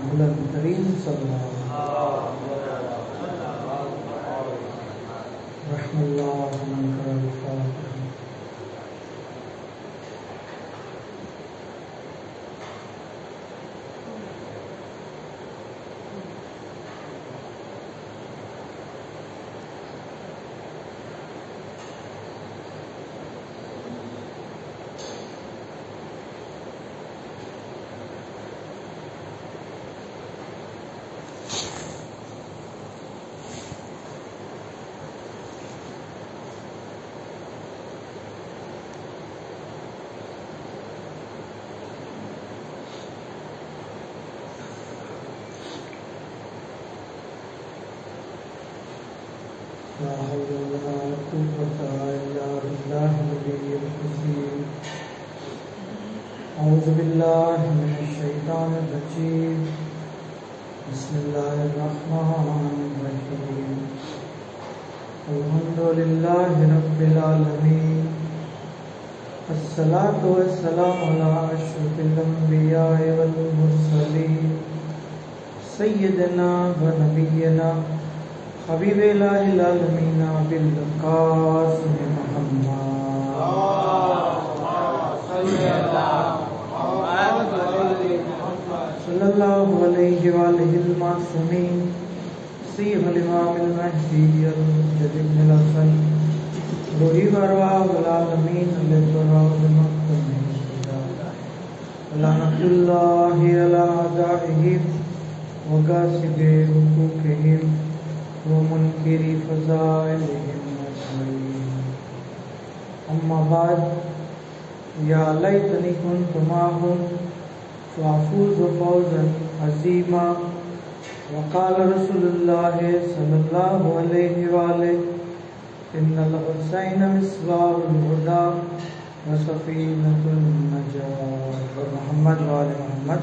बुलंद तरीन औज़ु बिल्लाहि मिनश शैतानिर रजीम बिस्मिल्लाहिर रहमानिर रहीम अल्हम्दुलिल्लाहि रब्बिल आलमीन अस्सलातु वस्सलामु अला अशरफिल अंबिया'i वल मुरसलीन सय्यिदिना व नबिय्यिना हबीबिल आलमीन बिल कासिम सल्लल्लाहु अलैहि वसल्लम मासूमीन सय्यदुल इमामिल महदीय्यिल मुजद्दिदिल हसन रूही वरवाहुल आलमीन लानतुल्लाहि अला अदाइहिम व गासिबि हुकूकिहिम व मुनकिरी फज़ाइलिहिम अजमईन अम्मा बाद या लैतनी कुन्तु माहुम फ़अफ़ूज़ फ़ौज़न अज़ीमा वक़ाल रसूलुल्लाहि सल्लल्लाहु अलैहि वसल्लम इन्नल हुसैन मिस्बाहुल हुदा व सफ़ीनतुन नजात मोहम्मद व आले मोहम्मद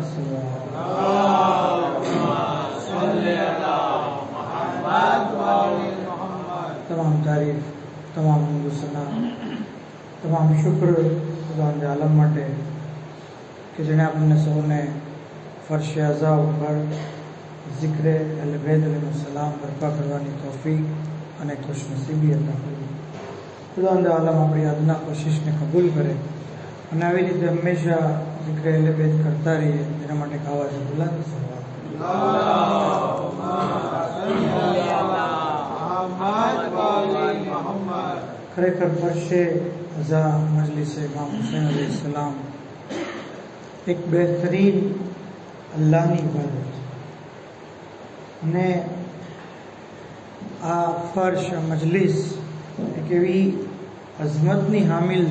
तमाम तारीफ तमाम सना तमाम शुक्र खुदा आलम माटे कि जेने आपने सौने फर्श अज़ा पर ज़िक्र अहले बैत अलैहिस्सलाम बरपा करवानी तौफीक अने खुशनसीबी अता फरमाए। खुदा आलम अपनी अदना कोशिश ने कबूल करे અને આવી રીતે હંમેશા ઝિક્ર અહલે બેત કરતા રહીએ એના માટે આવાજ બુલંદ ખરેખર ફરશે અઝા મજલિસ ઇમામ હુસૈન अलैहिस्सलाम एक बेहतरीन अल्लाहनी इबादत ने आ फर्श मजलिस एक एवी अजमतनी हामिल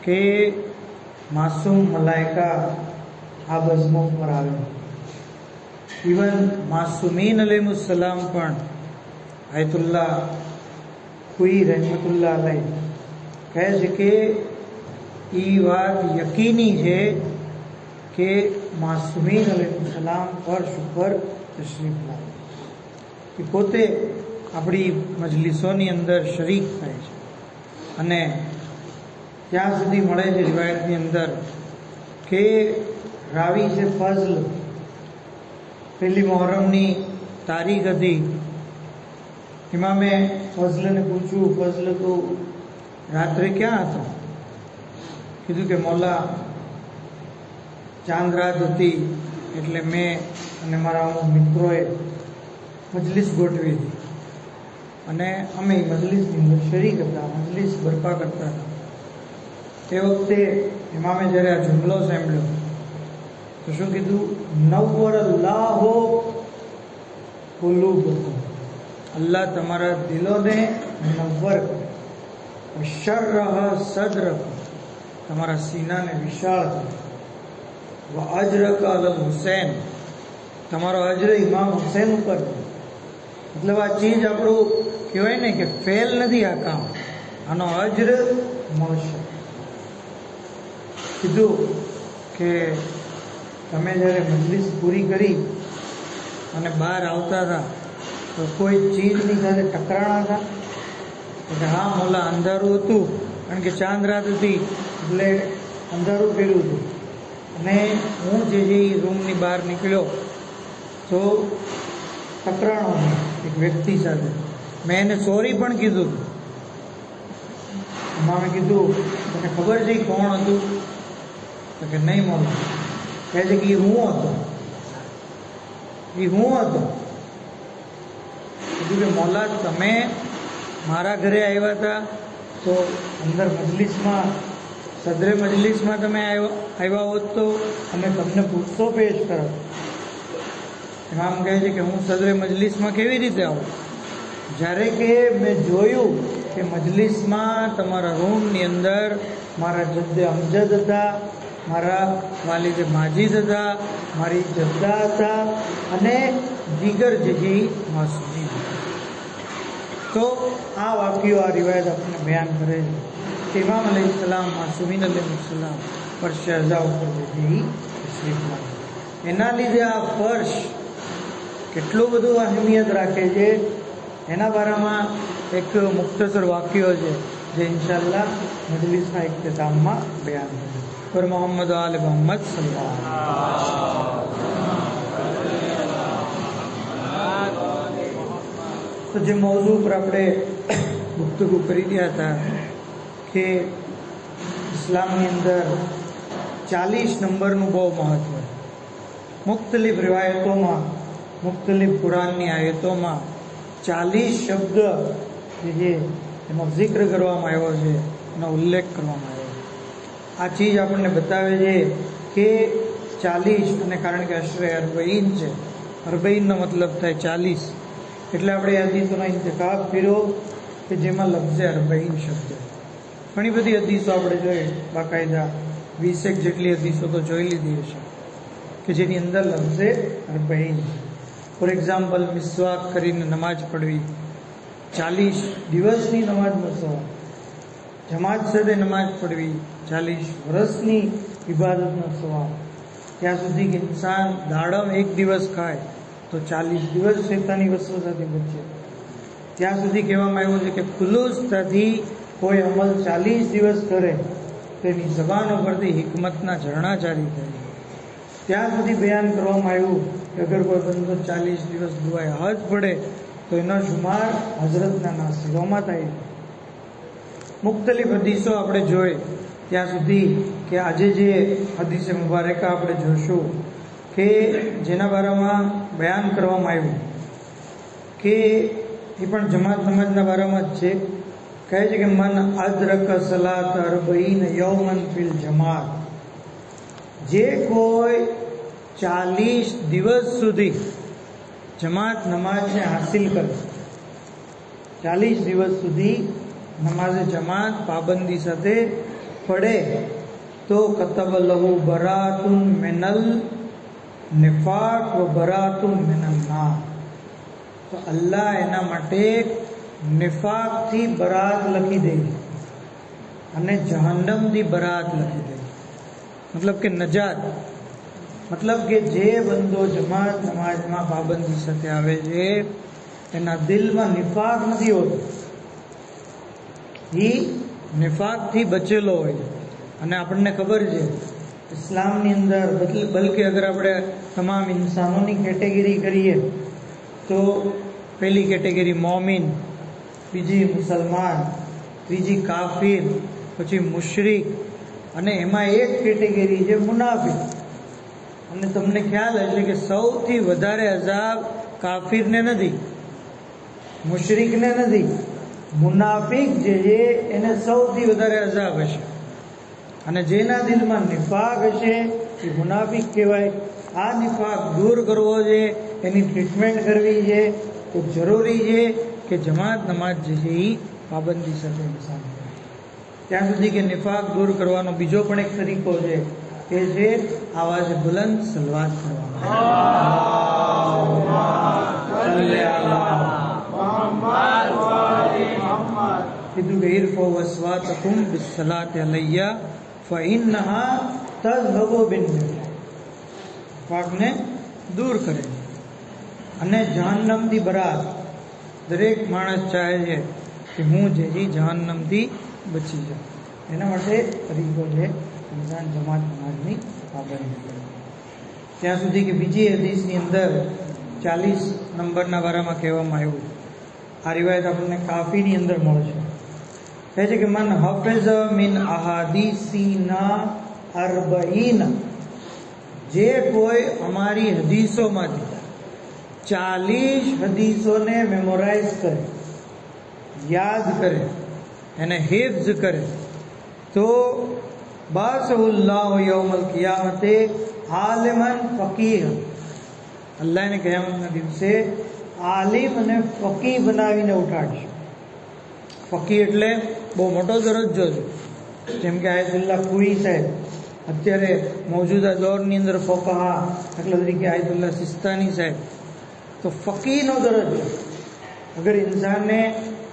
के मासूम मलाइका आ बज़मत पर आवे इवन मासूमीन अलैहिस्सलाम पण आयतुल्लाह कोई रहमतुल्लाह अलैह कहे छे के ई बात यकीनी है कि मासूमीन अलैहिस्सलाम फर्श पर तशरीफ लावे कि पोते अपनी मजलिसोनी अंदर शरीक थाय छे अने त्या सुधी मळे छे रिवायतनी अंदर के रावी छे फज़ल पहली मुहर्रमनी तारीख हती इमामे फज़ल ने पूछ्યું फज़ल तो रात्रे क्या हतो कीधुं के मौला चांद रात हती एटले मैं अने मारा मित्रोए मजलिस गोठवी हती अने अमे मजलिसनी अंदर शरीक हता मजलिस बरपा करता हता ते वखते इमामे जયારે आ जुमलो सांभळ्यो तो शुं कीधुं नव्वरल्लाहु कुलूबकुम अल्लाह तमारा दिलोने मुनव्वर करे वशर्रह सद्रकुम तमारा सीना ने विशाल करे व अजरक अलल हुसैन तमारो अजर इमाम हुसैन पर मतलब आ चीज आपणुं कहेवाय ने के फेल नथी आ काम आनो अजर मळशे कीधुं के तमे जયારે मजलिस पूरी करी अने बहार आवता था तो कोई चीजनी साथे टकराणा था એટલે હા મોલા અંધારું હતું, કારણ કે ચાંદ રાત હતી એટલે અંધારું કર્યું હતું. અને હું જે રૂમની બહાર નીકળ્યો તો ટકરાણો એક વ્યક્તિ સાથે. મેં એને સોરી પણ કીધું હતું. એમાં મેં કીધું તને ખબર છે કોણ હતું? તો કે નહીં મોલા. કહે છે કે એ હું હતો. કીધું કે મોલા તમે મારા ઘરે આવ્યા હતા તો અંદર મજલિસમાં સદરે મજલિસમાં તમે આવ્યા હોત તો અમે તમને પૂછતો પેશ કરો. ઇમામ કહે છે કે હું સદરે મજલિસમાં કેવી રીતે આવું? જ્યારે કે મેં જોયું કે મજલિસમાં તમારા રૂમની અંદર મારા જદ્દે અમજદ હતા, મારા વાલિદ માજીદ હતા, મારી જદ્દા હતા અને દીગર જે માસૂમી. તો આ વાક્યો આ રિવાયત આપણને બયાન કરે છે કે ઇમામ અલૈહિસ્સલામ માસૂમીન અલૈહિસ્સલામ ફર્શ અઝા ઉપર જે તશરીફ લાવે. એના લીધે આ ફર્શ કેટલું બધું અહેમિયત રાખે છે એના બારામાં એક મુખ્તસર વાક્યો છે જે ઇન્શાઅલ્લાહ મજલિસના ઇખ્તિતામમાં બયાન કરે. પર મોહમ્મદ આલે મોહમ્મદ સલ્લલ્લાહુ અલૈહિ વસલ્લમ. તો જે મૌજૂ પર આપણે ગુફ્તગુ કરી રહ્યા હતા કે ઇસ્લામની અંદર 40 નંબરનું બહુ મહત્વ. મુખ્તલિફ રિવાયતોમાં, મુખ્તલિફ કુરાનની આયતોમાં 40 શબ્દ જે એનો જિક્ર કરવામાં આવ્યો છે, એનો ઉલ્લેખ કરવામાં આવ્યો છે. આ ચીજ આપણને બતાવે છે કે 40, અને કારણ કે અશરે અરબઈન છે, અરબઈનનો મતલબ થાય 40, એટલે આપણે હદીસોનો ઇન્તખાબ કર્યો કે જેમાં લફ્ઝે અરબઈન શબ્દ. ઘણી બધી હદીસો આપણે જોઈએ, બાકાયદા 20 જેટલી હદીસો તો જોઈ લીધી હશે કે જેની અંદર લફ્ઝે અરબઈન. ફોર એક્ઝામ્પલ, મિસવાક કરીને નમાજ પઢવી, 40 દિવસની નમાજનો સવાબ, જમાત સાથે નમાજ પઢવી, 40 વર્ષની ઇબાદતનો સવાબ. ત્યાં સુધી કે ઇન્સાન દાડમ 1 દિવસ ખાય તો 40 દિવસ શૈતાની વસવસાથી બચે. ત્યાં સુધી કહેવામાં આવ્યું છે કે ખુલુસતાથી કોઈ અમલ 40 દિવસ કરે તેની જબાન ઉપરથી હિકમતના ઝરણા જારી થાય. ત્યાં સુધી બયાન કરવામાં આવ્યું કે અગર કોઈ બંદો 40 દિવસ દુઆએ હજ પડે તો એનો શુમાર હઝરતના નાસિરોમાં થાય. મુખ્તલિફ હદીસો આપણે જોઈ ત્યાં સુધી કે આજે જે હદીસે મુબારકા આપણે જોશું કે જેના બારામાં બયાન કરવામાં આવ્યું કે એ પણ જમાત નમાજના બારામાં જ છે. કહે છે કે મન અદરક સલાત અરબઈન યૌમન ફિલ જમાત, જે કોઈ 40 દિવસ સુધી જમાત નમાજને હાસિલ કરે, 40 દિવસ સુધી નમાઝે જમાત પાબંદી સાથે પડે તો કતબ લહુ બરાતુન મિનલ નિફાક વ બરાતુન મિનલ નાર, તો અલ્લાહ એના માટે નિફાકથી બરાત લખી દે અને જહન્નમથી બરાત લખી દે. મતલબ કે નજાત, મતલબ કે જે બંદો જમાત નમાજમાં પાબંદી સાથે આવે છે એના દિલમાં નિફાક નથી હોતો, એ નિફાકથી બચેલો હોય. અને આપણને ખબર છે ઇસ્લામની અંદર, બલકે અગર આપણે તમામ ઇન્સાનોની કેટેગરી કરીએ તો પહેલી કેટેગરી મોમિન, બીજી મુસલમાન, ત્રીજી કાફિર, પછી મુશરિક, અને એમાં એક કેટેગરી છે મુનાફિક. અને તમને ખ્યાલ હશે કે સૌથી વધારે અઝાબ કાફિરને નથી, મુશરિકને નથી, મુનાફિક જે છે એને સૌથી વધારે અઝાબ હશે. અને જેના દિલમાં નિફાક હશે એ મુનાફિક કહેવાય. આ નિફાક દૂર કરવો છે, એની ટ્રીટમેન્ટ કરવી છે, તો જરૂરી છે કે જમાત નમાજ જે છે એ પાબંદી સાથે ઇન્સાન કરે. ત્યાં સુધી કે નિફાક દૂર કરવાનો બીજો પણ એક તરીકો છે કે છે આવાજ બુલંદ સલવાત કરવાનો. કીધું કે ઇરફો વસવાતકુમ બિસ્સલાત અલૈયા ફઇન્નહા તઝહબુ બિન્નિફાક, નિફાકને દૂર કરે. અને જહન્નમથી બરાત દરેક માણસ ચાહે છે કે હું જે જહન્નમથી બચી જાઉં. એના માટે તરીકો છે ઇન્સાન જમાત નમાઝની પાબંદી કરે. ત્યાં સુધી કે બીજી હદીસની અંદર 40 નંબરના વારામાં કહેવામાં આવ્યું, આ રિવાયત આપણને કાફીની અંદર મળે છે. કહે છે કે મન હફિઝ મિન અહાદીસીના અરબઈન, જે કોઈ અમારી હદીસોમાંથી 40 હદીસોને મેમોરાઇઝ કરે, યાદ કરે, એને હિફ્ઝ કરે, તો બાસહુલ્લાહુ યૌમલ કિયામતે આલિમન ફકીહ, અલ્લાહ ને કિયામતના દિવસે આલિમ અને ફકીહ બનાવીને ઉઠાડશે. ફકીહ એટલે બહુ મોટો દરજ્જો છે. જેમ કે આયતુલ્લાહ ખુઈ સાહેબ અત્યારે મૌજૂદા દૌરની અંદર ફોકાહા, દાખલા તરીકે આયતુલ્લાહ સિસ્તાની સાહેબ, તો ફકીહનો દરજ્જો. અગર ઇન્સાનને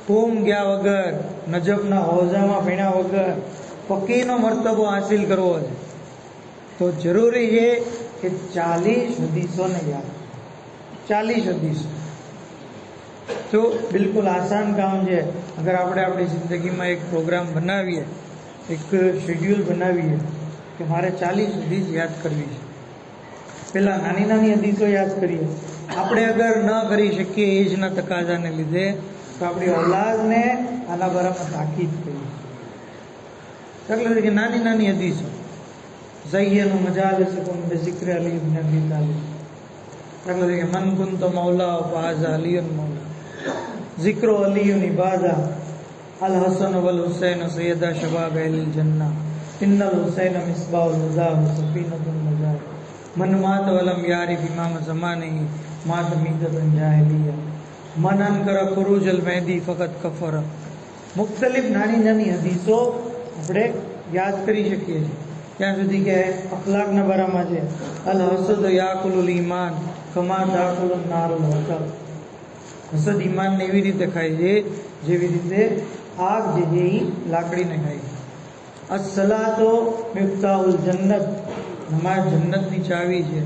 કોમ ગયા વગર, નજફના હોઝામાં ભણ્યા વગર ફકીહનો મર્તબો હાસિલ કરવો છે, તો જરૂરી છે કે 40 હદીસોને યાદ. 40 હદીસો તો બિલકુલ આસાન કામ છે. અગર આપણે આપણી જિંદગીમાં એક પ્રોગ્રામ બનાવીએ, એક શેડ્યુલ બનાવીએ કે મારે 40 હદીસ યાદ કરવી છે, પહેલાં નાની નાની હદીસો યાદ કરીએ. આપણે અગર ન કરી શકીએ એજના તકાજાને લીધે, તો આપણી ઔલાદને આના બારામાં તાકીદ કરીએ. દાખલા તરીકે નાની નાની હદીસો, ઝય્યનુ મજાલિસકુમ બિઝિક્ર અલી ઇબ્ન અબી તાલિબ. દાખલા તરીકે મન કુંત મૌલા ફહાઝા અલીયુન મૌલા, ઝિક્રો અલીયુન ઇબાદા, અલ હસન વલ હુસૈન સૈયદા શબાબ અહલિલ જન્ના, ઇન્નલ હુસૈન મિસ્બાહુલ હુદા વ સફીનતુલ મજાદ, મન માત વલમ યારિફ ઇમામ ઝમાનિહી માત મીદતન જાહિલિયા, મન અનકર ખુરૂજ અલ મહેદી ફકત કફર. મુખ્તલિફ નાની નાની હદીસો આપણે યાદ કરી શકીએ છીએ. ત્યાં સુધી કે અખલાકના બારામાં છે, અલ હસદ યાકુલુલ ઈમાન કમા તાકુલુન નારુલ વતર. હસદ ઈમાનને એવી રીતે ખાય છે જેવી રીતે આગ જે એ લાકડીને ખાય છે. અસલાતો મિફ્તાહુલ જન્નત, નમાઝ જન્નતની ચાવી છે.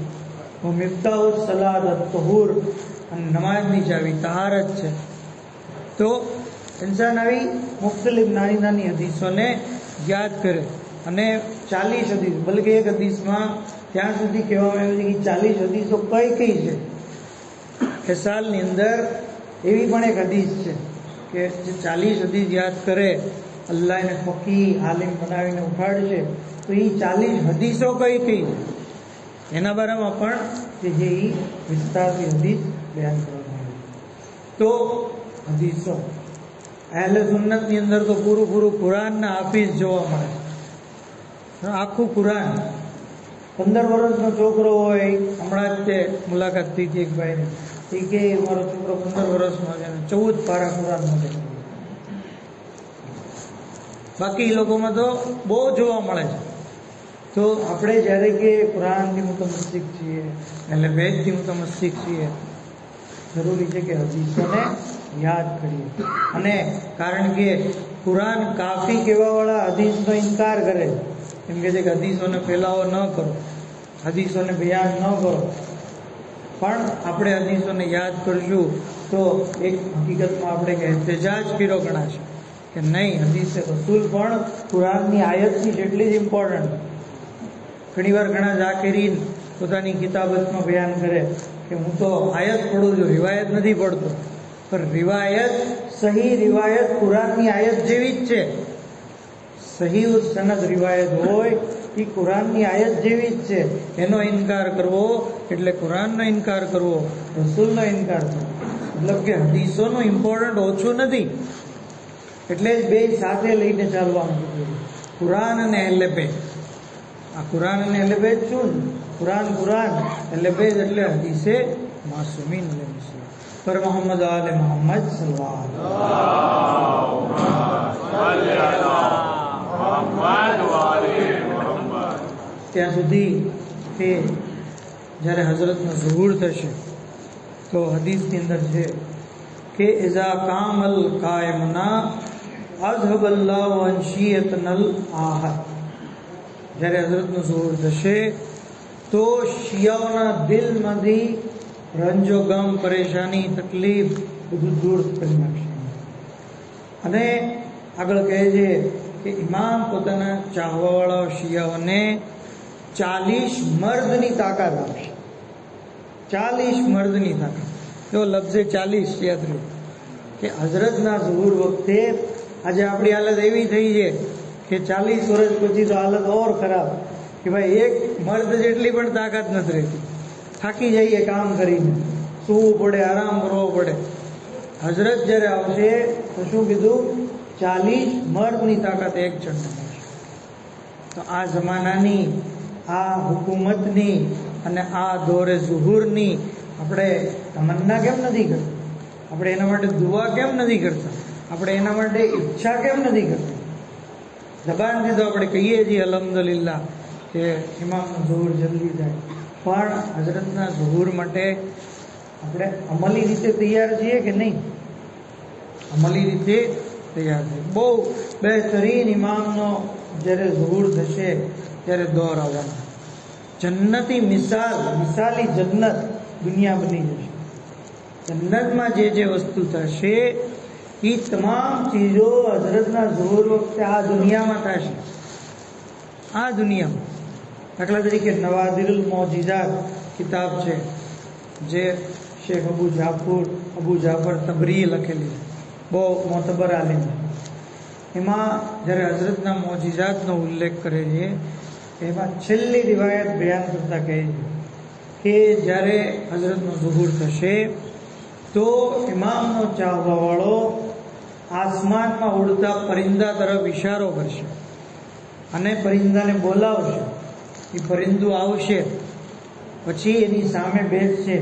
મિફ્તાહુલ સલાત તહૂર, અને નમાઝની ચાવી તહારત છે. તો ઇન્સાન આવી મુખ્તલિફ નાની નાની હદીસોને યાદ કરે. અને 40 હદીસ, બલકે એક હદીસમાં ત્યાં સુધી કહેવામાં આવ્યું છે કે 40 હદીસો કઈ કઈ છે. કે સાલની અંદર એવી પણ એક હદીસ છે કે જે 40 હદીસ યાદ કરે, અલ્લાહ એને ફકીહ આલિમ બનાવીને ઉઠાડશે, તો એ 40 હદીસો કઈ કઈ છે એના બારામાં પણ જે એ વિસ્તારથી હદીસ બયાન કરવામાં આવે. તો હદીસો અહેલે સુન્નતની અંદર તો પૂરું કુરાનના હાફિઝ જોવા મળે. આખું કુરાન 15 વર્ષનો છોકરો હોય, હમણાં જ તે મુલાકાત થઈ હતી એક ભાઈને, એ કે મારો છોકરો 15 વર્ષનો છે અને 14 પારા કુરાનમાં છે. બાકી એ લોકોમાં તો બહુ જોવા મળે છે. તો આપણે જ્યારે કે કુરાનથી મુતમસ્સિક છીએ, એટલે વેદથી મુતમસ્સિક છીએ, જરૂરી છે કે હદીસોને યાદ કરીએ. અને કારણ કે કુરાન કાફી કહેવાવાળા હદીસનો ઇનકાર કરે, એમ કે છે કે હદીસોને ફેલાવો ન કરો, હદીસોને બયાન ન કરો. પણ આપણે હદીસોને યાદ કરશું તો એક હકીકતમાં આપણે કે એહતજાજ કર્યો ગણાશે કે નહીં, હદીસે રસૂલ પણ કુરાનની આયતની જેટલી જ ઇમ્પોર્ટન્ટ. ઘણીવાર ઘણા ઝાકીરીન પોતાની કિતાબતમાં બયાન કરે કે હું તો આયત પડું છું, રિવાયત નથી પડતો. પણ રિવાયત, સહી રિવાયત કુરાનની આયત જેવી જ છે. સહી સનદ રિવાયત હોય એ કુરાનની આયત જેવી જ છે. એનો ઇનકાર કરવો એટલે કુરાનનો ઇનકાર કરવો, રસૂલનો ઇનકાર કરવો. મતલબ કે હદીસોનું ઇમ્પોર્ટન્ટ ઓછું નથી. એટલે જ બે સાથે લઈને ચાલવાનું છે, કુરાન અને અહેલે બેત. આ કુરાન અને અહેલે બેત શું? કુરાન અહેલે બેત એટલે હદીસે માસૂમીન અલૈહિસ્સલામ પર મોહમ્મદ આલે મોહમ્મદ સલ્લલ્લાહુ અલૈહિ વસલ્લમ. ત્યાં સુધી કે જ્યારે હઝરતનો ઝુહૂર થશે તો હદીસની અંદર છે કે ઇઝા કામલ કાયમના અઝહબલ્લાહુ અનશિયતનલ આહદ. જ્યારે હઝરતનો ઝુહૂર થશે તો શિયાઓના દિલમાંથી રંજો ગમ, પરેશાની, તકલીફ બધું દૂર કરી નાખશે. અને આગળ કહે છે કે ઇમામ પોતાના ચાહવાવાળા શિયાઓને 40 મર્દની તાકાત આપશે. 40 મર્દની તાકાત. જો લફ્ઝે 40 યાદ રહ્યું કે હઝરતના ઝુહુર વખતે આજે આપણી હાલત એવી થઈ છે કે 40 વર્ષ પછી તો હાલત ઓર ખરાબ કે ભાઈ એક મર્દ જેટલી પણ તાકાત નથી રહેતી. થાકી જઈએ કામ કરીને, સૂવું પડે, આરામ કરવો પડે. હઝરત જ્યારે આવશે તો શું કીધું? 40 મર્દની તાકાત એક જણને મળશે. તો આ જમાનાની, આ હુકુમતની અને આ દોરે ઝુહુરની આપણે તમન્ના કેમ નથી કરતા? આપણે એના માટે દુઆ કેમ નથી કરતા? આપણે એના માટે ઈચ્છા કેમ નથી કરતા? જબાનથી તો આપણે કહીએ છીએ અલ્હમ્દુલિલ્લાહ કે ઇમામનો ઝુહુર જલ્દી થાય, પણ હઝરતના ઝુહુર માટે આપણે અમલી રીતે તૈયાર છીએ કે નહીં? અમલી રીતે તૈયાર છે. બહુ બહેતરીન ઇમામનો જ્યારે ઝુહુર થશે ત્યારે દોર આવવાનો. જન્નતી મિસાલી જન્નત દુનિયા બની જશે. જન્નતમાં જે વસ્તુ થશે એ તમામ ચીજો હઝરતના ઝુહુર વખતે આ દુનિયામાં થશે. આ દુનિયામાં દાખલા તરીકે નવાદિરુલ મોજીઝાત કિતાબ છે જે શેખ અબુ જાફર તબરી લખેલી છે, બહુ મોતબર આલિમ. એમાં જ્યારે હઝરતના મોજીઝાતનો ઉલ્લેખ કરે છે એમાં છેલ્લી રિવાયત બયાન કરતા કહે છે કે જ્યારે હઝરતનો ઝુહુર થશે તો ઇમામનો ચાહવાવાળો આસમાનમાં ઉડતા પરિંદા તરફ ઇશારો કરશે અને પરિંદાને બોલાવશે. એ પરિંદું આવશે, પછી એની સામે બેસશે.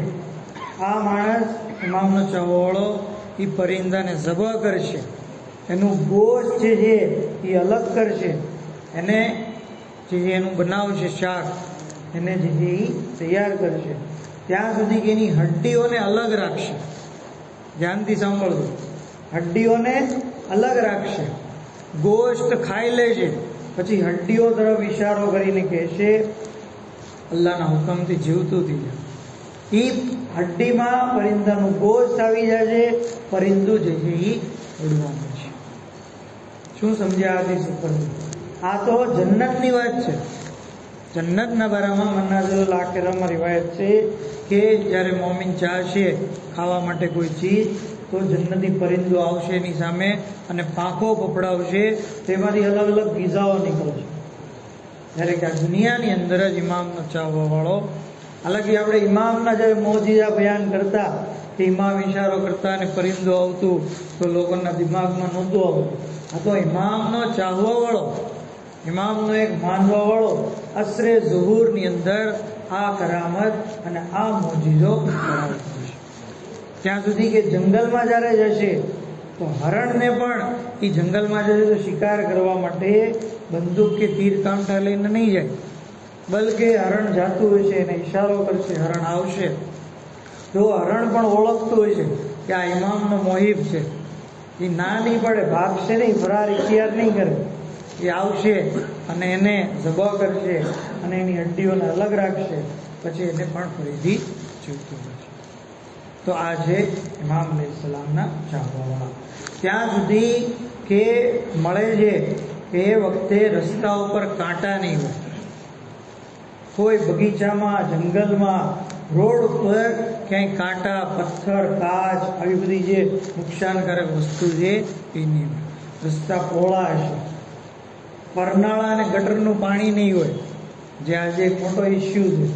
આ માણસ ઇમામનો ચાહવાવાળો એ પરિંદાને ઝબહ કરશે, એનું ગોશ્ત છે એ અલગ કરશે, એને જે એનું બનાવશે શાક, એને જે એ તૈયાર કરશે. ત્યાં સુધી કે એની હડ્ડીઓને અલગ રાખશે. ધ્યાનથી સાંભળજો, હડ્ડીઓને અલગ રાખશે. ગોશ્ત ખાઈ લેશે, પછી હડ્ડીઓ તરફ ઇશારો કરીને કહેશે અલ્લાહના હુકમથી જીવતું થઈ જાય. એ હડ્ડીમાં પરિંદાનું ગોશ્ત આવી જશે, પરિંદું જે છે એ ઉડવાનું છે. શું સમજ્યા આથી સુપર? આ તો જન્નતની વાત છે. જન્નતના બારામાં મનાઝિલુલ આખિરામાં રિવાયત છે કે જ્યારે મોમિન ચાહશે ખાવા માટે કોઈ ચીજ તો જન્નતી પરિંદો આવશે એની સામે અને પાંખો પપડાવશે, તેમાંથી અલગ અલગ ગીઝાઓ નીકળશે. જ્યારે કે આ દુનિયાની અંદર જ ઇમામનો ચાહવાવાળો, હાલાકી આપણે ઇમામના જ્યારે મોજીઝા બયાન કરતા કે ઇમામ ઇશારો કરતા અને પરિંદો આવતું તો લોકોના દિમાગમાં નહોતું આવતું. આ તો ઇમામનો ચાહવાવાળો, ઇમામનો એક માનવાવાળો અસરે ઝુહુરની અંદર આ કરામત અને આ મોજીઝો કરાવતો હશે. ત્યાં સુધી કે જંગલમાં જ્યારે જશે તો હરણને પણ એ જંગલમાં જશે તો શિકાર કરવા માટે બંદૂક કે તીર કાંઠા લઈને નહીં જાય, બલકે હરણ જાતું હોય છે એને ઇશારો કરશે, હરણ આવશે. તો હરણ પણ ઓળખતું હોય છે કે આ ઇમામનો મોહિબ છે. એ ના નહીં પડે, ભાગશે નહીં, ફરાર ઇખ્તિયાર નહીં કરે. એ આવશે અને એને ઝબહ કરશે અને એની હડ્ડીઓને અલગ રાખશે, પછી એને પણ ફરીથી જીવતું કરશે. તો આ છે ઇમામ અલૈહિસ્સલામના ચાહવાવાળા. ત્યાં સુધી કે મળે છે કે એ વખતે રસ્તા ઉપર કાંટા નહીં હોય. કોઈ બગીચામાં, જંગલમાં, રોડ ઉપર ક્યાંય કાંટા, પથ્થર, કાચ આવી બધી જે નુકસાનકારક વસ્તુ છે એ નહીં હોય. રસ્તા પહોળા હશે. પરનાળા અને ગટરનું પાણી નહીં હોય, જે આજે એક મોટો ઇસ્યુ છે.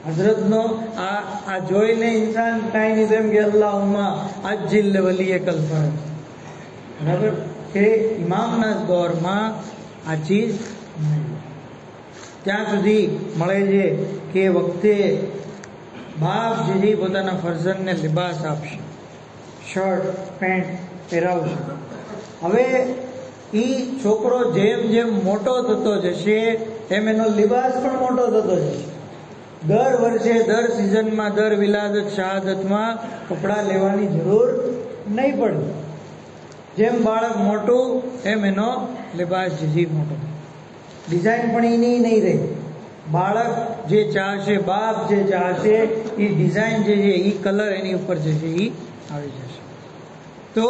હઝરતનો આ જોઈને ઇન્સાન કાંઈ નહીં તો એમ કે અલ્લાહુમ્મા અજ્જિલ વલિયકલ ફરજ. બરાબર કે ઇમામના દોરમાં આ ચીજ નહીં. ત્યાં સુધી મળે છે કે વખતે બાપ જે પોતાના ફરઝનને લિબાસ આપશે, શર્ટ પેન્ટ પહેરાવશે. હવે એ છોકરો જેમ જેમ મોટો થતો જશે એમ એનો લિબાસ પણ મોટો થતો જશે. દર વર્ષે, દર સિઝનમાં, દર વિલાદત શહાદતમાં કપડાં લેવાની જરૂર નહીં પડે. જેમ બાળક મોટું એમ એનો લિબાસ જે મોટો, ડિઝાઇન પણ એની નહીં રહે. બાળક જે ચાહશે, બાપ જે ચાહશે એ ડિઝાઇન જે છે એ કલર એની ઉપર જે છે એ આવી જશે. તો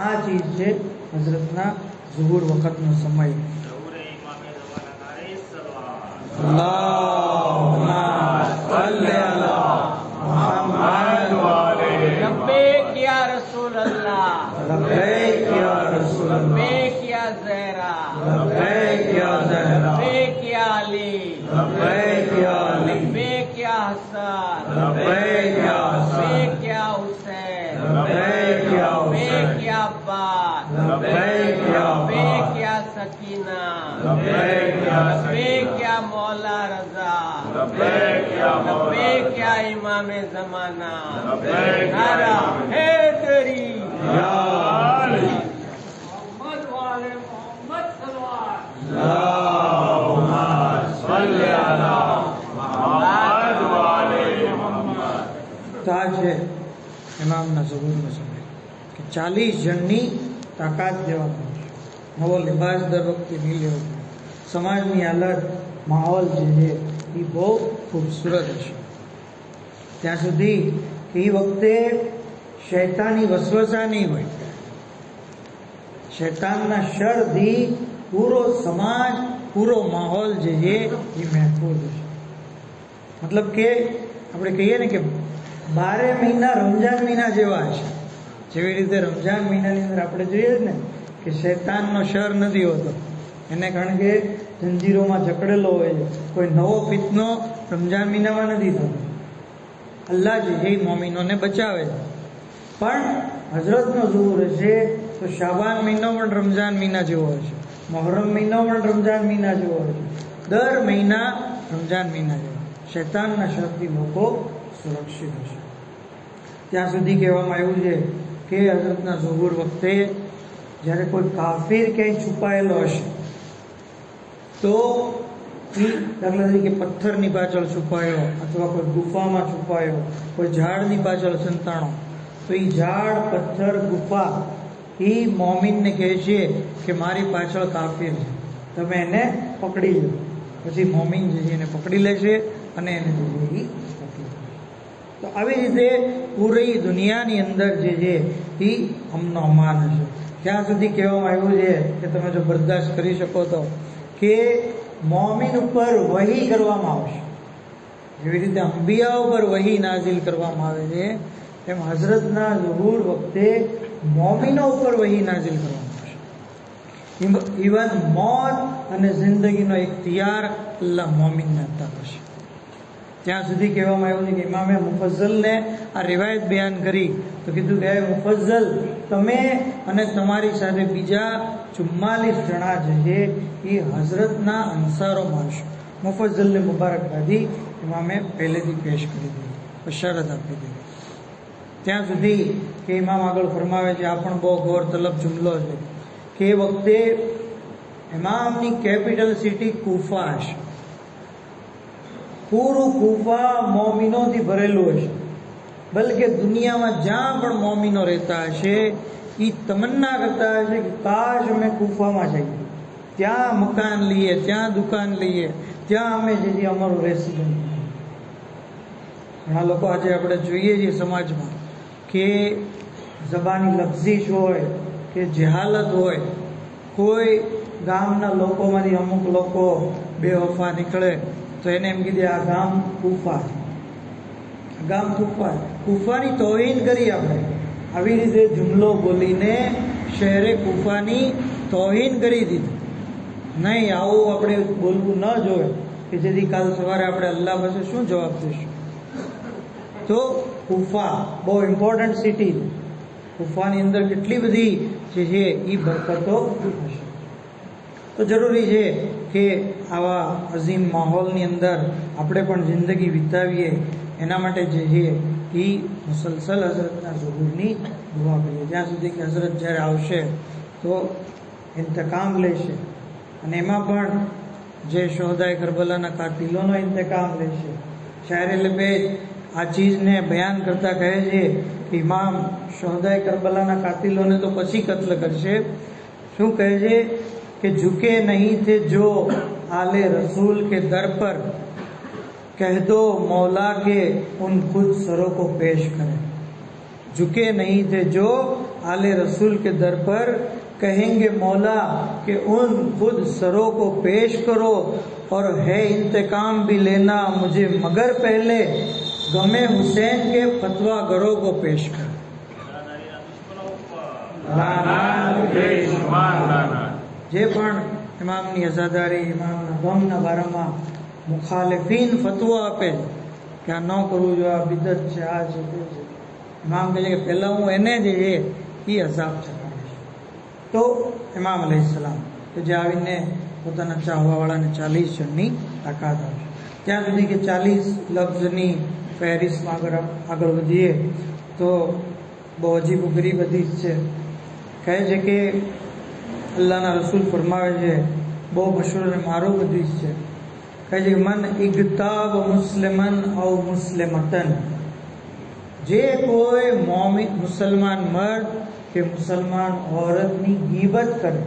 આ ચીજ છે હઝરતના ઝુહુર વખતનો સમય. लब्बैक या रसूल अल्लाह, लब्बैक या रसूल अल्लाह, लब्बैक या ज़हरा, लब्बैक या ज़हरा, लब्बैक या अली, लब्बैक या अली, लब्बैक या हसन, लब्बैक या हसन, लब्बैक या हुसैन, लब्बैक या हुसैन, लब्बैक या अब्बास, लब्बैक या लब्बैक या सकीना, लब्बैक या लब्बैक या मौला रजा, लब्बैक या इमाम ज़माना, नारा हैदरी या अली, मोहम्मद वाले मोहम्मद सलवार, अल्लाहुम्मा सल्ली अला मोहम्मद वाले मोहम्मद. તો આ છે ઇમામના ઝુહુરનો સમય કે 40 જણની તાકાત દેવામાં આવશે. નવો લિબાસ દર વખતે નહીં લેવો પડે. સમાજની હાલત માહોલ જે છે એ બહુ ખૂબસૂરત હશે. ત્યાં સુધી એ વખતે શૈતાની વસવસા નહીં હોય. શૈતાનના શરથી પૂરો સમાજ, પૂરો માહોલ જે છે એ મહેફૂઝ હશે. મતલબ કે આપણે કહીએ ને કે 12 મહિના રમજાન મહિના જેવા હશે. જેવી રીતે રમજાન મહિનાની અંદર આપણે જોઈએ ને કે શૈતાનનો શર નથી હોતો, એને કારણ કે જંજીરોમાં જકડેલો હોય છે. કોઈ નવો ફિતનો રમજાન મહિનામાં નથી થતો. અલ્લાહ જે છે એ મોમીનોને બચાવે છે. પણ હઝરતનો ઝુહુર હશે તો શાબાન મહિનો પણ રમજાન મહિના જેવો હશે, મોહરમ મહિનો પણ રમજાન મહિના જેવો હશે. દર મહિના રમજાન મહિના જેવો. શૈતાનના શરથી લોકો સુરક્ષિત હશે. ત્યાં સુધી કહેવામાં આવ્યું છે કે હઝરતના ઝુહુર વખતે જ્યારે કોઈ કાફિર ક્યાંય છુપાયેલો હશે તો એ દાખલા તરીકે પથ્થરની પાછળ છુપાયો અથવા કોઈ ગુફામાં છુપાયો, કોઈ ઝાડની પાછળ સંતાણો, તો એ ઝાડ, પથ્થર, ગુફા એ મોમીનને કહે છે કે મારી પાછળ કાફિર છે, તમે એને પકડી લો. પછી મોમીન જે છે એને પકડી લેશે અને એને જે છે એ પકડી. તો આવી રીતે પૂરી દુનિયાની અંદર જે છે એ અમનો અમાન હશે. ત્યાં સુધી કહેવામાં આવ્યું છે કે તમે જો બરદાસ્ત કરી શકો તો કે મોમીન ઉપર વહી કરવામાં આવશે. જેવી રીતે અંબિયા ઉપર વહી નાઝિલ કરવામાં આવે છે એમ હઝરતના ઝુહુર વખતે મોમીનો ઉપર વહી નાઝિલ કરવામાં આવશે. ઇવન મોત અને જિંદગીનો ઇખ્તિયાર અલ્લાહ મોમીનને અતા કરશે. ત્યાં સુધી કહેવામાં આવ્યું છે કે ઇમામે મુફઝ્ઝલને આ રિવાયત બયાન કરી તો કીધું કે મુફઝ્ઝલ, તમે અને તમારી સાથે બીજા 44 જણા જે છે એ હઝરતના અંસારોમાં હશે. મુફઝ્ઝલને મુબારકબાદી ઇમામે પહેલેથી પેશ કરી દીધી, બશારત આપી દીધી. ત્યાં સુધી કે ઇમામ આગળ ફરમાવે છે, આ પણ બહુ ગૌર તલબ જુમલો છે કે એ વખતે ઇમામની કેપિટલ સિટી કૂફા હશે. પૂરું કૂફા મોમીનોથી ભરેલું હશે. બલકે દુનિયામાં જ્યાં પણ મોમીનો રહેતા હશે એ તમન્ના કરતા હશે કે કાશ અમે કૂફામાં જઈએ, ત્યાં મકાન લઈએ, ત્યાં દુકાન લઈએ, ત્યાં અમે જે અમારું રેસિડન્ટ. ઘણા લોકો આજે આપણે જોઈએ છીએ સમાજમાં કે જબાની લફઝીશ હોય કે જહાલત હોય, કોઈ ગામના લોકોમાંથી અમુક લોકો બેવફા નીકળે તો એને એમ કીધે આ ગામ કૂફા, ગામ કૂફા, કૂફાની તોહીન કરી આપણે. આવી રીતે જુમલો બોલીને શહેરે કૂફાની તોહીન કરી દીધી. નહીં, આવું આપણે બોલવું ન જોઈએ કે જેથી કાલ સવારે આપણે અલ્લાહ પાસે શું જવાબ દઈશું. તો કૂફા બહુ ઇમ્પોર્ટન્ટ સિટી છે. કૂફાની અંદર કેટલી બધી જે છે એ બરકતો હશે. તો જરૂરી છે કે આવા અઝીમ માહોલની અંદર આપણે પણ જિંદગી વિતાવીએ. એના માટે જે છે એ મુસલસલ હઝરતના ઝુહુરની દુઆ કરીએ જ્યાં સુધી કે હઝરત જ્યારે આવશે તો ઇન્તકામ લેશે. અને એમાં પણ જે શોહદાએ કરબલાના કાતિલોનો ઇન્તકામ લેશે. શાયર લબેજ આ ચીજને બયાન કરતા કહે છે કે ઇમામ શોહદાએ કરબલાના કાતિલોને તો પછી કત્લ કરશે. શું કહે છે કે ઝુકે નહીં થે જો आले रसूल के दर पर, कह दो मौला के उन खुद सरों को पेश करें. झुके नहीं थे जो आले रसूल के दर पर कहेंगे मौला कि उन खुद सरों को पेश करो और है इंतकाम भी लेना मुझे मगर पहले गमे हुसैन के फतवा गरों को पेश करो। જે પણ ઇમામની અઝાદારી ઇમામના ગમના બારામાં મુખાલિફીન ફતવો આપે કે આ ન કરવું જોઈએ, આ બિદત છે, આ છે, તે છે, ઇમામ કહે છે કે પહેલાં હું એને જ એ અઝાબ ચકાવીશ. તો ઇમામ અલૈહિસ્સલામ કે જે આવીને પોતાના ચાહવાવાળાને 40 જણની તાકાત આપશે. ત્યાં સુધી કે 40 લફ્ઝની ફહેરિસ્તમાં આગળ વધીએ તો બહુ અજીબ ગરીબ હદીસ છે. કહે છે કે અલ્લાહના રસૂલ ફરમાવે છે, બહુ મશહૂર અને મારું હદીસ છે. કહે છે કે મન ઇગતાબ મુસ્લિમન ઔ મુસ્લિમતન, જે કોઈ મોમિન મુસલમાન મર્દ કે મુસલમાન औरतની ગીબત કરે,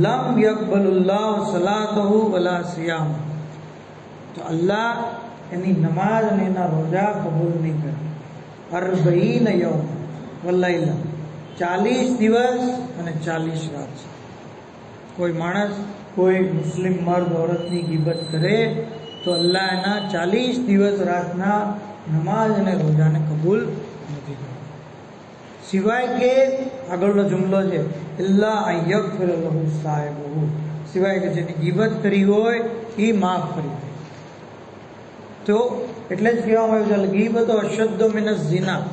લમ યકબલુલ્લાહુ સલાતહુ વલા સિયામ, તો અલ્લાહ એની નમાઝ અને એના રોજા કબૂલ નહીં કરે. 40 યૌમ વલ્લાઈલા, 40 દિવસ અને 40 રાત. કોઈ માણસ કોઈ મુસ્લિમ મર્દ औरतની ગીબત કરે તો અલ્લાહ એના 40 દિવસ રાતના નમાઝ અને રોજાને કબૂલ નથી કરતા. સિવાય કે આગળનો જુમલો છે ઇલ્લા અયગફિર લહુ સાહિબહુ, સિવાય કે જેની ગીબત કરી હોય એ માફ કરી દે. તો એટલે જ કહેવામાં આવ્યું છે ગીબતો અશદ્દુ મિનઝ ઝિના,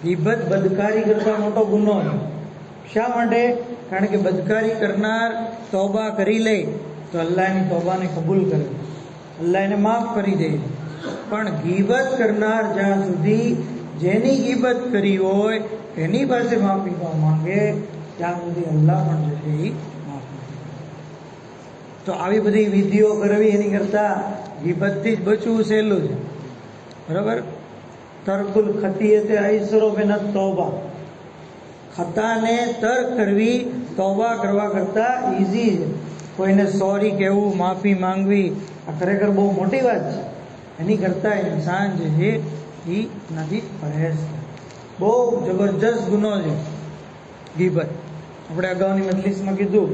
ગીબત બદકારી કરતા મોટો ગુનો છે. શા માટે? કારણ કે બદકારી કરનાર તોબા કરી લે તો અલ્લાહ એની તોબાને કબૂલ કરે, અલ્લાહ એને માફ કરી દે. પણ ગીબત કરનાર જ્યાં સુધી જેની ગીબત કરી હોય એની પાસે માફી ન માંગે ત્યાં સુધી અલ્લાહ પણ જે છે એ માફ નથી કરે. તો આવી બધી વિધિઓ કરવી એની કરતા ગીબતથી જ બચવું સહેલું છે. બરાબર? તરકુલ ખતીયતે અયસરો મિન તૌબા, ખતાને તર્ક કરવી તૌબા કરવા કરતા ઈઝી છે. કોઈને સોરી કહેવું, માફી માંગવી, આ ખરેખર બહુ મોટી વાત છે. એની કરતા ઇન્સાન જે છે એ નથી પરહેજ કરે. બહુ જબરજસ્ત ગુનો છે ગીબત. આપણે અગાઉની મજલિસમાં કીધું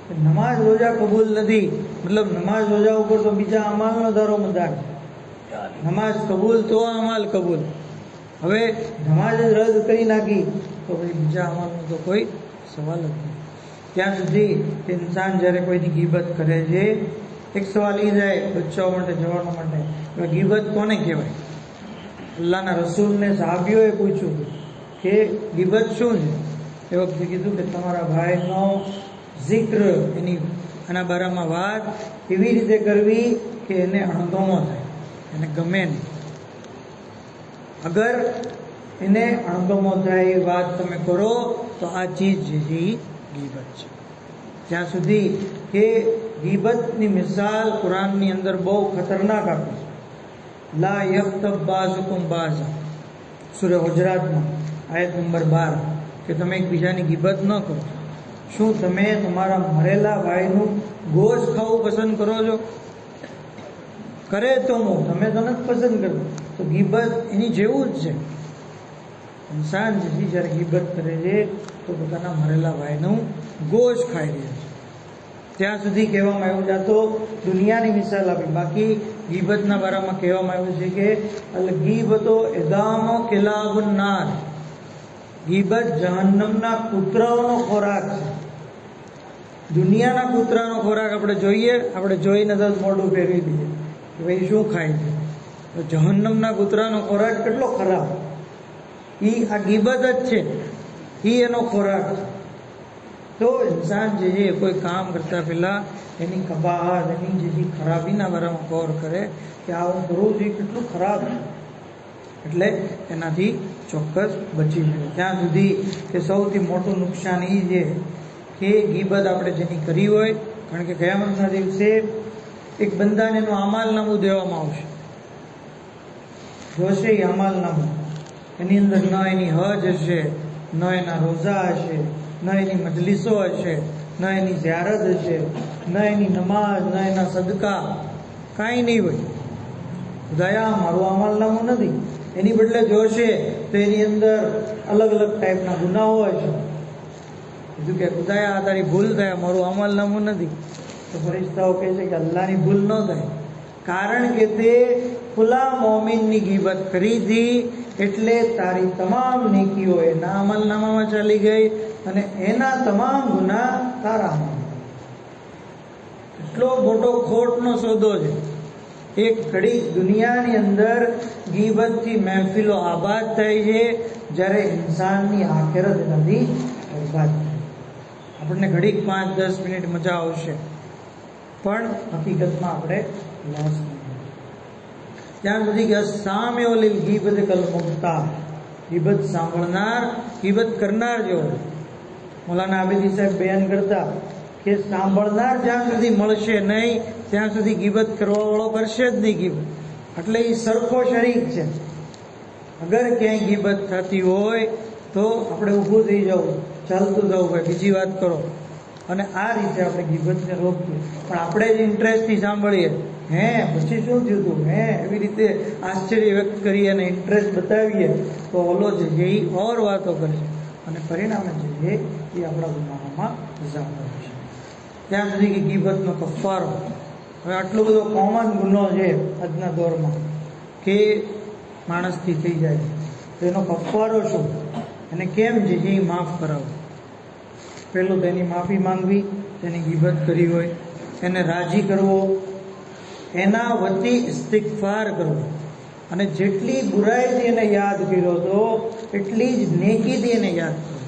કે નમાઝ રોજા કબૂલ નથી, મતલબ નમાઝ રોજા ઉપર તો બીજા અમાલનો ધારો મદાર છે. નમાઝ કબૂલ તો અમાલ કબૂલ. હવે નમાઝ જ રદ કરી નાખી તો પછી બીજા અમાલનો તો કોઈ સવાલ જ નહીં. ત્યાં સુધી ઇન્સાન જ્યારે કોઈની ગીબત કરે છે, એક સવાલ એ જાય બચ્ચાઓ માટે, જવાનો માટે, ગીબત કોને કહેવાય? અલ્લાહના રસૂલને સહાબીઓએ પૂછ્યું કે ગીબત શું છે? એ વખતે કીધું કે તમારા ભાઈનો જિક્ર, એના બારામાં વાત એવી રીતે કરવી કે એને અણગમો થાય, એને ગમે નહીં. અગર એને અણગમો થાય એ વાત તમે કરો તો આ ચીજ જે છે એ ગીબત છે. ત્યાં સુધી કે ગીબતની મિસાલ કુરાનની અંદર બહુ ખતરનાક આપી છે. લા યક્તબ બાઝુકુમ બાઝા, સૂરે હુજરાતમાં આયત નંબર 12, કે તમે એકબીજાની ગીબત ન કરો. શું તમે તમારા મરેલા ભાઈનું ગોશ્ત ખાવું પસંદ કરો છો? કરે તો હું, તમે તો નથી પસંદ કરતા. તો ગીબત એની જેવું જ છે. ઇન્સાન જે જ્યારે ગીબત કરે છે તો પોતાના મરેલા ભાઈનું ગોશ્ત ખાઈ રહ્યા છે. ત્યાં સુધી કહેવામાં આવ્યું છે, તો દુનિયાની મિસાલ આપી. બાકી ગીબતના બારામાં કહેવામાં આવ્યું છે કે અલ ગીબતો ઇદામો કિલાબુન નાર, ગીબત જહન્નમના કૂતરાઓનો ખોરાક છે. દુનિયાના કૂતરાનો ખોરાક આપણે જોઈએ, આપણે જોઈને તો મોઢું ફેરવી દઈએ કે ભાઈ શું ખાય છે. તો જહન્નમના કૂતરાનો ખોરાક કેટલો ખરાબ, આ ગીબત જ છે, એનો ખોરાક છે. તો ઇન્સાન જે છે કોઈ કામ કરતા પહેલાં એની કબાહત, એની જે ખરાબીના બારામાં ગૌર કરે કે આ હું કરું છું કેટલું ખરાબ છે, એટલે એનાથી ચોક્કસ બચી શકે. ત્યાં સુધી કે સૌથી મોટું નુકસાન એ છે કે ગીબત આપણે જેની કરી હોય, કારણ કે કયામતના દિવસે એક બંદાને એનું અમાલનામું દેવામાં આવશે. જોશે એ અમાલનામું, એની અંદર ન એની હજ હશે, ન એના રોઝા હશે, ન એની મજલિસો હશે, ન એની ઝિયારત હશે, ન એની નમાઝ, ન એના સદકા, કાંઈ નહીં હોય. ખુદાયા મારું અમાલનામું નથી. એની બદલે જોશે તો એની અંદર અલગ અલગ ટાઈપના ગુનાઓ હોય છે. કીધું કે ખુદાએ આ તારી ભૂલ થાય, મારું અમલનામું નથી. તો ફરિશ્તાઓ કહે છે કે અલ્લાહની ભૂલ ન થાય, કારણ કે તે ખુલ્લા મોમિનની ગીબત કરી હતી, એટલે તારી તમામ નેકીઓ એના અમલનામામાં ચાલી ગઈ અને એના તમામ ગુનાહ તારામાં. એટલો મોટો ખોટનો સોદો છે. એક ઘડી દુનિયાની અંદર ગીબતથી મહેફિલો આબાદ થાય છે, જ્યારે ઇન્સાનની આખિરત નથી બરબાદ થાય. આપણને ઘડીક 5-10 મિનિટ મજા આવશે, પણ હકીકતમાં આપણે લોસ નહીં. ત્યાં સુધી કે સામે ઓલી ગીબત કલ મુક્તા, ગીબત સાંભળનાર, ગીબત કરનાર જેવો. મૌલાના આબિદી સાહેબ બયાન કરતા કે સાંભળનાર જ્યાં સુધી મળશે નહીં ત્યાં સુધી ગીબત કરવા વાળો કરશે જ નહીં ગીબત. એટલે એ સરખો શરીક છે. અગર ક્યાંય ગીબત થતી હોય તો આપણે ઊભું થઈ જવું, ચાલતું જવું, ભાઈ બીજી વાત કરો, અને આ રીતે આપણે ગીબતને રોકીએ. પણ આપણે જ ઇન્ટરેસ્ટથી સાંભળીએ, હે પછી શું થયું હતું, હે એવી રીતે આશ્ચર્ય વ્યક્ત કરીએ અને ઇન્ટરેસ્ટ બતાવીએ, તો ઓલો જે છે એ ઓર વાતો કરશે અને પરિણામે જે છે એ આપણા ગુનાહોમાં ઇજાફો થશે. ત્યાં સુધી કે ગીબતનો કફારો. હવે આટલો બધો કોમન ગુનો છે આજના દોરમાં કે માણસથી થઈ જાય, તો એનો કફારો શું, અને કેમ જે છે એ માફ કરાવવું. પહેલું તો એની માફી માંગવી, તેની ગીબત કરી હોય, એને રાજી કરવો, એના વતી ઇસ્તિગફાર કરવો, અને જેટલી બુરાઈથી એને યાદ કર્યો હતો એટલી જ નેકીથી એને યાદ કરો,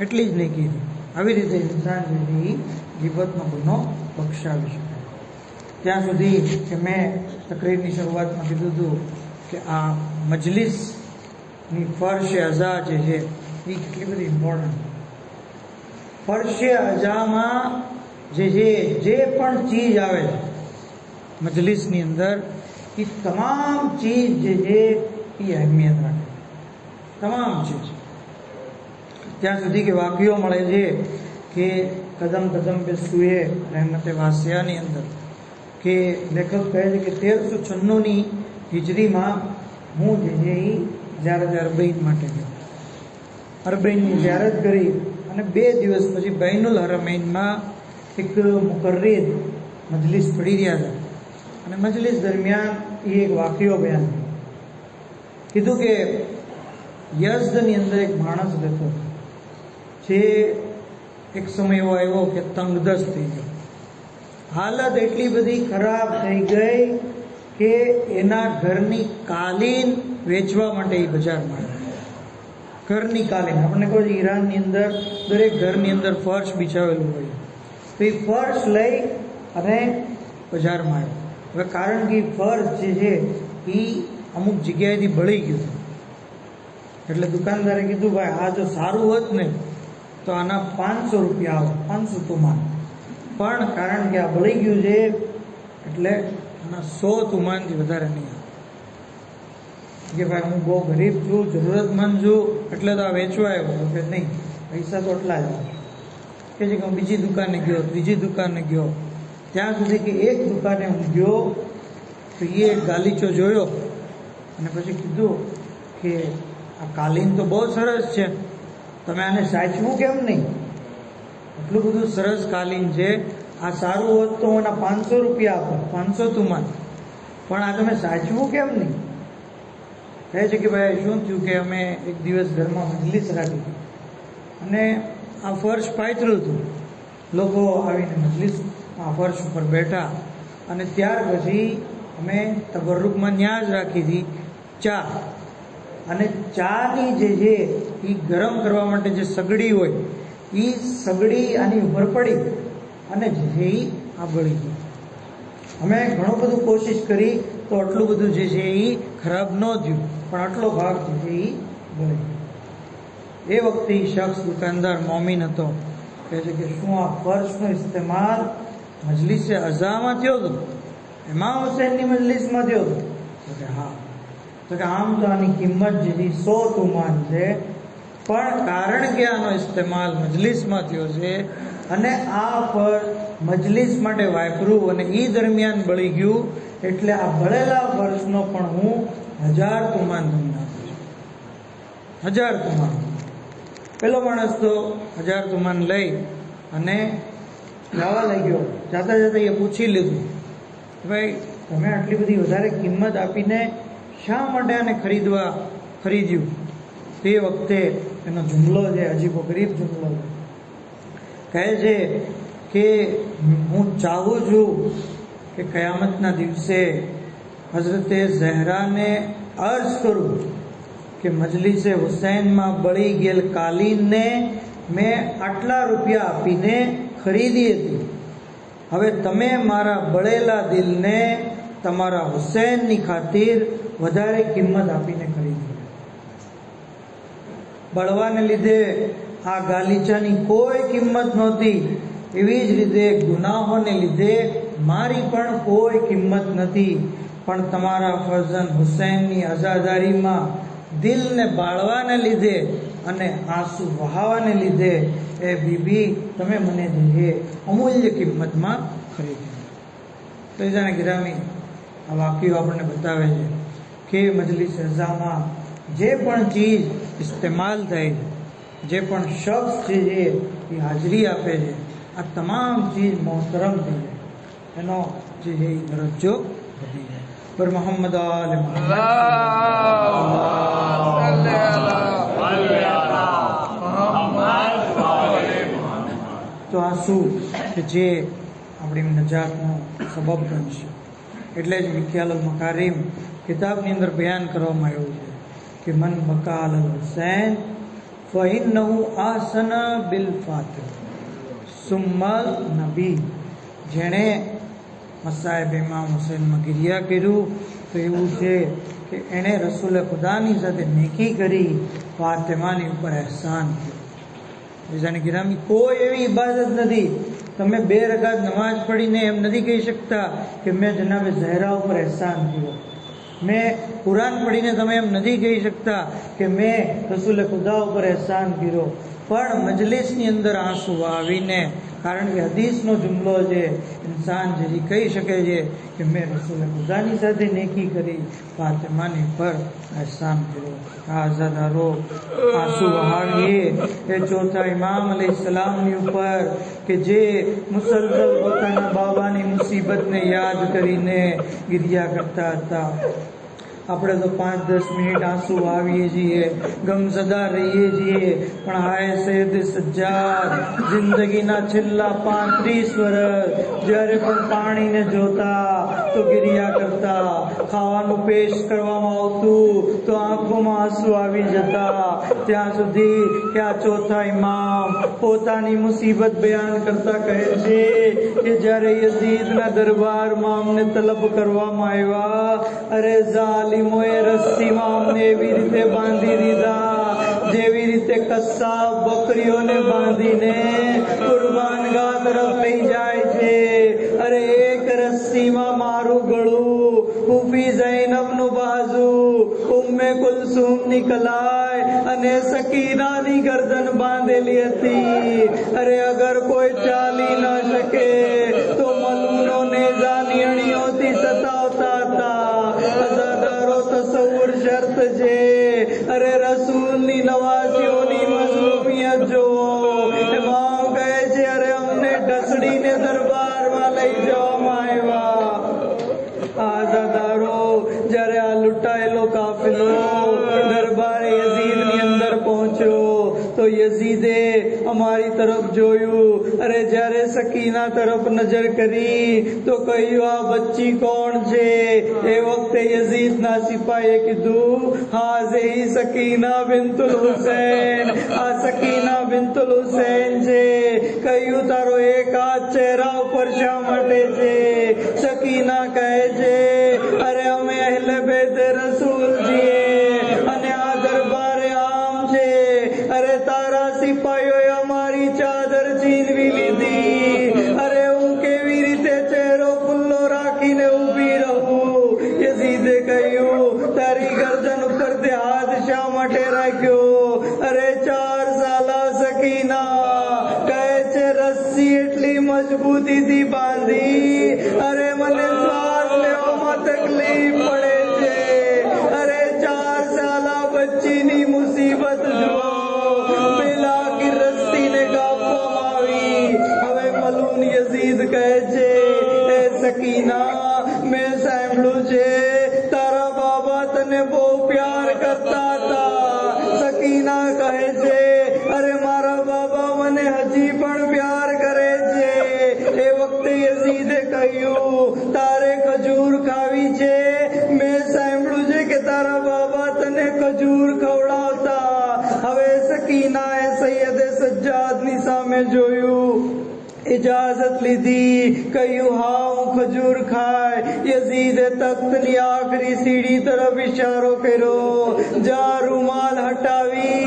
એટલી જ નેકીથી. આવી રીતે ઇન્સાન જેથી ગીબતનો ગુનો બક્ષાવી શકે. ત્યાં સુધી કે મેં તકરીરની શરૂઆતમાં કીધું હતું કે આ મજલિસની ફર્શ અઝા જે છે એ કેટલી બધી ઇમ્પોર્ટન્ટ. ફર્શ અઝામાં જે પણ ચીજ આવે છે મજલિસની અંદર, એ તમામ ચીજ જે છે એ અહેમિયત રાખે, તમામ ચીજ. ત્યાં સુધી કે વાક્યો મળે છે કે કદમ કદમ પે સુએ રહેમતે વાસિયાની અંદર કે લેખક કહે છે કે 1396ની હિજરીમાં હું જે છે એ ઝિયારત અરબૈન માટે ગયો. અરબૈનની ઝિયારત કરી અને 2 દિવસ પછી બૈનુલ હરમૈનમાં એક મુકર્રીર મજલિસ પડી રહ્યા હતા, અને મજલિસ દરમિયાન એ એક વાક્યો બયાન કીધું કે યઝદની અંદર એક માણસ રહેતો જે એક સમય એવો આવ્યો કે તંગદસ્ત થઈ ગયો. હાલત એટલી બધી ખરાબ થઈ ગઈ કે એના ઘરની કાલીન વેચવા માટે એ બજારમાં આવ્યો. ઘરની કાલીન, આપણને કહો છો ઈરાનની અંદર દરેક ઘરની અંદર ફર્શ બિછાવેલું હોય, તો એ ફર્શ લઈ અને બજારમાં આવ્યો. હવે કારણ કે ફર્શ જે છે એ અમુક જગ્યાએથી બળી ગયું, એટલે દુકાનદારે કીધું ભાઈ આ જો સારું હોત ને તો આના 500 રૂપિયા આવે, 500 તુમાન. પણ કારણ કે આ બળી ગયું છે એટલે આના 100 તુમાનથી વધારે નહીં આવે. કે ભાઈ હું બહુ ગરીબ છું, જરૂરતમંદ છું, એટલે તો આ વેચવા આવ્યો. કે નહીં, પૈસા તો એટલા જ આવે. કે છે કે હું બીજી દુકાને ગયો, ત્રીજી દુકાને ગયો, ત્યાં સુધી કે એક દુકાને હું ગયો તો એ એક ગાલીચો જોયો અને પછી કીધું કે આ કાલીન તો બહુ સરસ છે, તમે આને સાચવું કેમ નહીં? એટલું બધું સરસ કાલીન છે, આ સારું હોત તો હું એના 500 રૂપિયા આપો, 500 તુમાન, પણ આ તમે સાચવું કેમ નહીં? કહે છે કે ભાઈ શું થયું કે અમે એક દિવસ ઘરમાં મજલિસ રાખી અને આ ફર્શ પાથર્યું હતું, લોકો આવીને મજલિસ આ ફર્શ ઉપર બેઠા, અને ત્યાર પછી અમે તબરુકમાં ન્યાજ રાખી હતી ચા, અને ચાની જે છે એ ગરમ કરવા માટે જે સગડી હોય એ સગડી આની ઉપર પડી અને જે છે એ આ બળી ગઈ. અમે ઘણું બધું કોશિશ કરી તો આટલું બધું જે છે એ ખરાબ ન થયું, પણ આટલો ભાગ જે છે એ બળી ગયો. એ વખતે એ શખ્સ દુકાનદાર મોમીન હતો. કહે છે કે શું આ ફર્શનો ઇસ્તેમાલ મજલિસે અઝામાં થયો હતો, ઇમામ હુસૈનની મજલિસમાં થયો હતો? તો કે હા. તો કે આમ તો આની કિંમત જે 100 તુમાન છે, પણ કારણ કે આનો ઇસ્તેમાલ મજલિસમાં થયો છે અને આ પર મજલિસ માટે વાપર્યું અને એ દરમિયાન બળી ગયું, એટલે આ બળેલા ફર્શનો પણ હું 1000 તુમાન તમને આપું છું. 1000 તમામ. પેલો માણસ તો 1000 તમામ લઈ અને જવા લાગ્યો. જાતા જતા એ પૂછી લીધું, ભાઈ તમે આટલી બધી વધારે કિંમત આપીને શા માટે આને ખરીદ્યું? તે વખતે એનો જુમલો છે, અજીબો ગરીબ જુમલો કહે છે કે હું ચાહું છું કે કયામતના દિવસે હઝરતે ઝહરાને અર્જ કરું કે મજલિસે હુસૈનમાં બળી ગયેલ કાલીનને મેં આટલા રૂપિયા આપીને ખરીદી હતી. હવે તમે મારા બળેલા દિલને તમારા હુસૈનની ખાतिर વધારે કિંમત આપીને ખરીદી. બળવાને લીધે આ ગાલીચાની કોઈ કિંમત નહોતી. એવી જ રીતે ગુનાહોને લીધે મારી પણ કોઈ કિંમત નથી. પણ તમારા ફરજન હુસૈનની આઝાદારીમાં દિલને બાળવાને લીધે અને આંસુ વહાવાને લીધે એ બીબી તમે મને જે અમૂલ્ય કિંમતમાં ખરીદી. તો જાણે ગિરામી આ વાક્યો આપણને બતાવે છે કે મજલિસ રઝામાં જે પણ ચીજ ઇસ્તેમાલ થાય છે, જે પણ શખ્સ છે એ હાજરી આપે છે, આ તમામ ચીજ મોહતરમ થઈ જાય, એનો જે છે એ દરજ્જો વધી જાય. પર મોહમ્મદ આલે તો આ શું કે જે આપણી નજાતનો સબબ બનશે. એટલે જ મિક્યાલ મકારીમ કિતાબની અંદર બયાન કરવામાં આવ્યું છે કે મન બકા અલ હુસૈન ફઇન્નહુ આસન બિલ ફાતિહ સુમ્મલ નબી. જેણે મસાહેબ ઇમામ હુસૈનમાં ગિરિયા કર્યું તો એવું છે કે એણે રસૂલ ખુદાની સાથે નેકી કરી, ફાતિમાની ઉપર અહેસાન કર્યું. ગિરામી કોઈ એવી ઇબાદત નથી, તમે 2 રકાત નમાજ પડીને એમ નથી કહી શકતા કે મેં જનાબે ઝહરા ઉપર અહેસાન કર્યો. મેં કુરાન પઢીને તમે એમ નથી કહી શકતા કે મેં રસૂલ ખુદા ઉપર અહેસાન કર્યો. પણ મજલિસની અંદર આંસુ આવીને, કારણ કે હદીસનો જુમલો છે, ઇન્સાન જે કહી શકે છે કે મેં રસૂલ ખુદાની સાથે નેકી કરી, ફાતિમાની પર અહેસાન કર્યો. આ આઝાદારો આંસુ વહાવીએ એ ચોથા ઇમામ અલૈહિસ્સલામની ઉપર કે જે મુસલસલ પોતાના બાબાની મુસીબતને યાદ કરીને ગિરિયા કરતા હતા. આપણે તો 5-10 મિનિટ આંસુ આવીએ છીએ, ગમઝદા રહીએ છીએ, પણ હાય સૈયદ સજ્જાદ જિંદગીના છેલ્લા 35 વર્ષ જ્યારે પણ પાણીને જોતા તો ગિરિયા કરતા, ખાવાનું પેશ કરવામાં આવતું તો આંખોમાં આંસુ આવી જતા. ત્યાં સુધી કે આ ચોથા ઇમામ પોતાની મુસીબત બયાન કરતા કહે છે કે જ્યારે યઝીદના દરબારમાં અમને તલબ કરવામાં આવ્યા, અરે ઝાલિમોએ રસ્સીમાં અમને એવી રીતે બાંધી દીધા જેવી રીતે કસ્સાબ બકરીઓને બાંધીને કુરબાનગાહ તરફ લઈ જાય છે. અરે એક રસ્સીમાં મારું ગળું, ફૂફી ઝૈનબનું બાજુ, ઉમ્મે કુલસુમની કલાઈ અને સકીનાની ગરદન બાંધેલી હતી. અરે અગર કોઈ ચાલી ન શકે તો મલૂનો નેઝાની અણીઓથી સતાવતા હતા. તસવ્વુર શર્ત છે. અરે રસૂલની નવાસીઓની મઝલૂમિયત જો. ઇમામ કહે છે અરે અમને ઢસડીને દરબારમાં લઈ જવામાં આવ્યા. આઝાદારો જ્યારે આ લૂંટાયેલો કાફિલો દરબારે યઝીદની અંદર પહોંચ્યો તો યઝીદે અમારી તરફ જોયું. અરે જ્યારે સકીના તરફ નજર કરી તો કહ્યું આ બચ્ચી કોણ છે? એ વખતે યઝીદના સિપાહીએ કીધું હાઝિહી સકીના બિન્તુલ હુસૈન, આ સકીના બિન્તુલ હુસૈન છે. કહ્યું તારો એક હાથ ચહેરા ઉપર શા માટે છે? સકીના કહે છે અરે અમે અહેલે બેત રસૂલ છીએ અને આ દરબારે આમ છે. અરે તારા સિપાહીઓએ અમારી ચાદર છીનવી લીધી. અરે હું કેવી રીતે ચહેરો ખુલ્લો રાખીને ઊભી રહું? યઝીદે કહ્યું તારી ગરદન ઉપર તે હાથ શા માટે રાખ્યો? અરે 4 સાલા સકીના કહે છે રસ્સી એટલી મજબૂતીથી બાંધી અરે મને શ્વાસ લેવામાં તકલીફ પડે છે. અરે 4 સાલા બચ્ચીની મુસીબત हजी पण प्यार करे छे। ए वक्त यजीदे कह્યું તારે ખજૂર ખાવી છે। મેં સાંભળ્યું છે કે તારા બાબા તને ખજૂર ખવડાવતા। હવે સકીનાએ સૈયદે સજ્જાદની સામે જોયું, इजाजत લીધી, કહ્યું હા હું ખજૂર ખાય। યઝીદે તખ્તની આખરી સીડી તરફ ઇશારો કર્યો, જા રૂમાલ હટાવી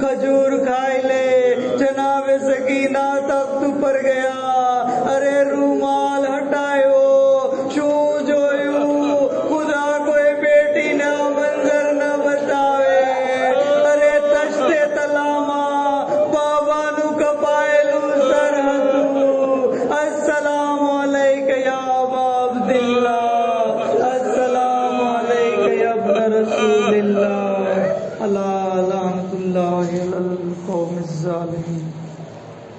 ખજૂર ખાઈ લે। જનાબે સકીના તખ્ત ઉપર ગયા। અરે રૂમાલ હટાયો, શું જોયું? ખુદા કોઈ બેટીના મંજર ન બતાવે। અરે તશ્તે તલામાં બાબાનું કપાયેલું સર હતું। अस्सलाम अलैक या अबा अब्दिल्लाह, अस्सलाम अलैक या इब्न रसूलिल्लाह। अला लानतुल्लाहि अलल कौमिज़ ज़ालिमीन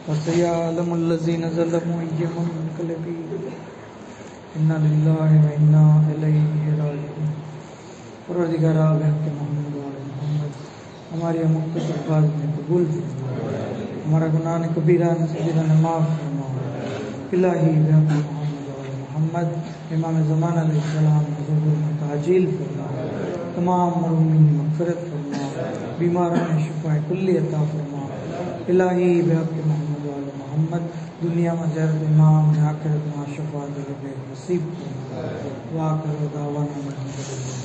व सयअलमुल लज़ीना ज़लमू अय्युहुम मुनक़लिबीन। इन्ना लिल्लाहि व इन्ना इलैहि राजिऊन। परवरदिगार आलम के मोहम्मद व आले मोहम्मद, हमारी मुख्तसर बात में कबूल फरमा, हमारा गुनाह ने कबीरा ने सगीरा ने माफ़ फरमा। इलाही मोहम्मद व मोहम्मद, इमाम ज़मान अलैहिस्सलाम की क़ब्र में ताजील फरमा, तमाम मरहूमीन की मग़फ़िरत फरमा, बीमारों में शिफ़ाए कुल्ली अता फरमा। इलाही मोहम्मद व मोहम्मद, दुनिया में ज़रत इमाम ने आखिरत में शफ़ाअत नसीब फरमा। वाक़िर दावाना अल्हम्दुलिल्लाह।